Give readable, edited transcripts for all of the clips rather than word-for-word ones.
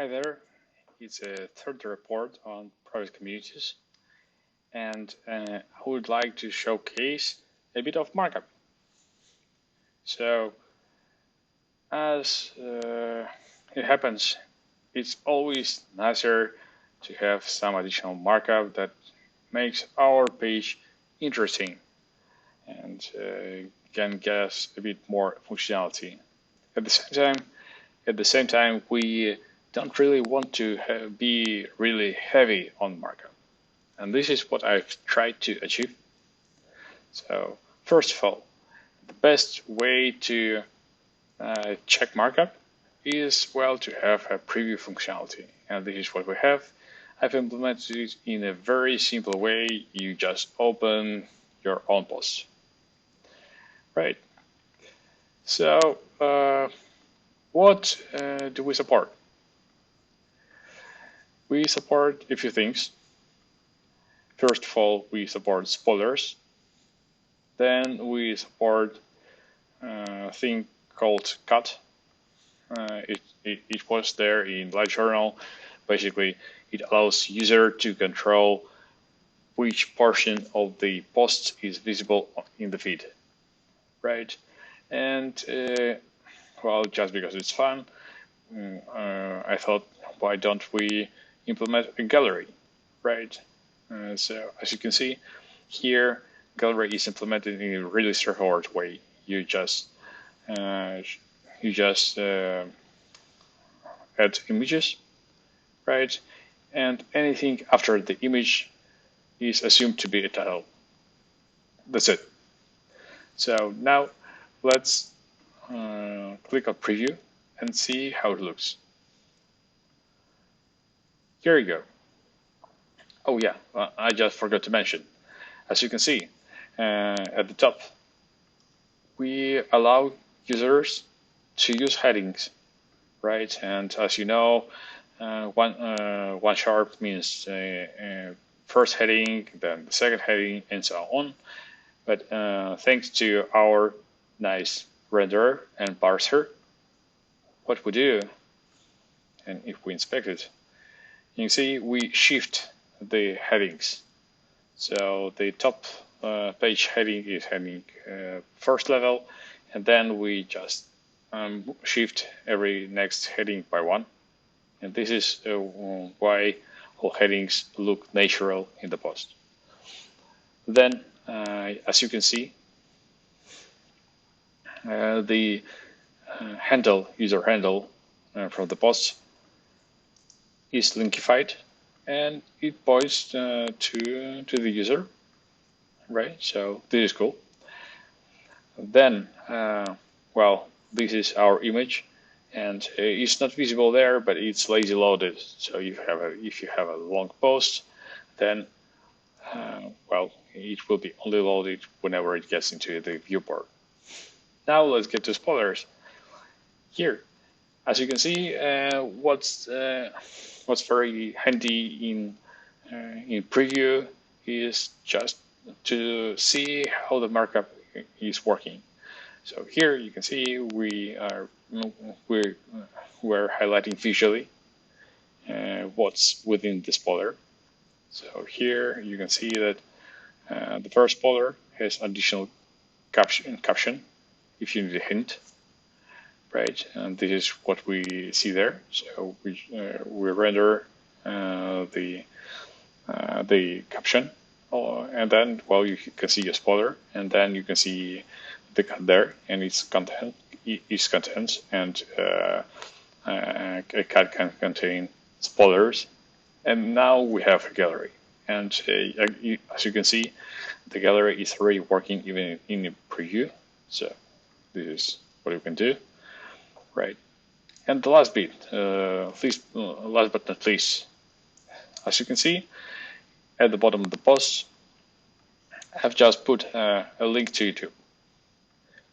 Hi there, it's a third report on private communities, and I would like to showcase a bit of markup. So, as it happens, it's always nicer to have some additional markup that makes our page interesting and can get us a bit more functionality. At the same time, we don't really want to be really heavy on markup. And this is what I've tried to achieve. So first of all, the best way to check markup is, well, to have a preview functionality. And this is what we have. I've implemented it in a very simple way. You just open your own post. Right. So what do we support? We support a few things. First of all, we support spoilers. Then we support a thing called cut. It was there in LiveJournal. Basically, it allows user to control which portion of the post is visible in the feed, right? And well, just because it's fun, I thought, why don't we implement a gallery, right? So as you can see here, gallery is implemented in a really straightforward way. You just add images, right? And anything after the image is assumed to be a title. That's it. So now let's click on preview and see how it looks. Here you go. Oh yeah, I just forgot to mention. As you can see at the top, we allow users to use headings, right? And as you know, one sharp means first heading, then the second heading, and so on. But thanks to our nice renderer and parser, what we do, and if we inspect it, you can see we shift the headings. So the top page heading is heading first level, and then we just shift every next heading by one. And this is why all headings look natural in the post. Then, as you can see, the user handle from the post is linkified, and it points to the user, right? So this is cool. Then, well, this is our image, and it's not visible there, but it's lazy loaded. So if you have a long post, then well, it will be only loaded whenever it gets into the viewport. Now let's get to spoilers. Here, as you can see, what's very handy in preview is just to see how the markup is working. So here you can see we're highlighting visually what's within the spoiler. So here you can see that the first spoiler has additional caption if you need a hint, right? And this is what we see there. So we render the caption, and then, well, you can see a spoiler, and then you can see the cut there and its contents, and a cut can contain spoilers. And now we have a gallery, and as you can see, the gallery is already working even in a preview. So this is what you can do, right? And the last bit, last but not least, as you can see at the bottom of the post, I've just put a link to YouTube.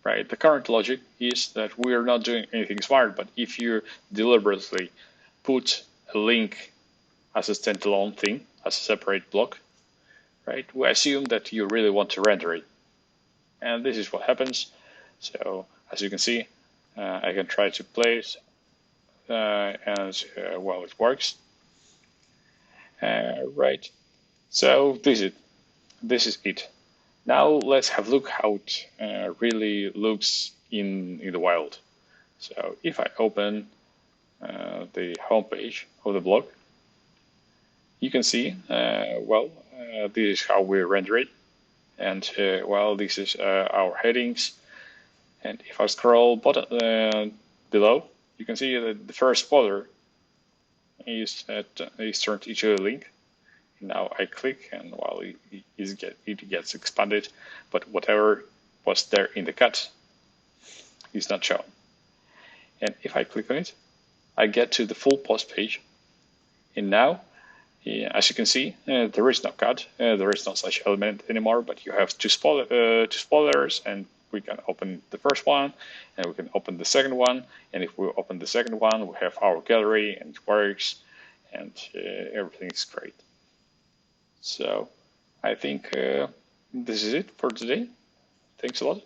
Right. The current logic is that we are not doing anything smart, but if you deliberately put a link as a standalone thing, as a separate block, right, we assume that you really want to render it. And this is what happens. So as you can see, I can try to place and well, it works. Right. So this is it. Now let's have a look how it really looks in the wild. So if I open the homepage of the blog, you can see, this is how we render it. And this is our headings. And if I scroll below, you can see that the first folder is turned into a link. Now I click, and it gets expanded, but whatever was there in the cut is not shown. And if I click on it, I get to the full post page. And now, as you can see, there is no cut, there is no such element anymore, but you have two spoilers, and we can open the first one, and we can open the second one. And if we open the second one, we have our gallery, and it works, and everything is great. So I think this is it for today. Thanks a lot.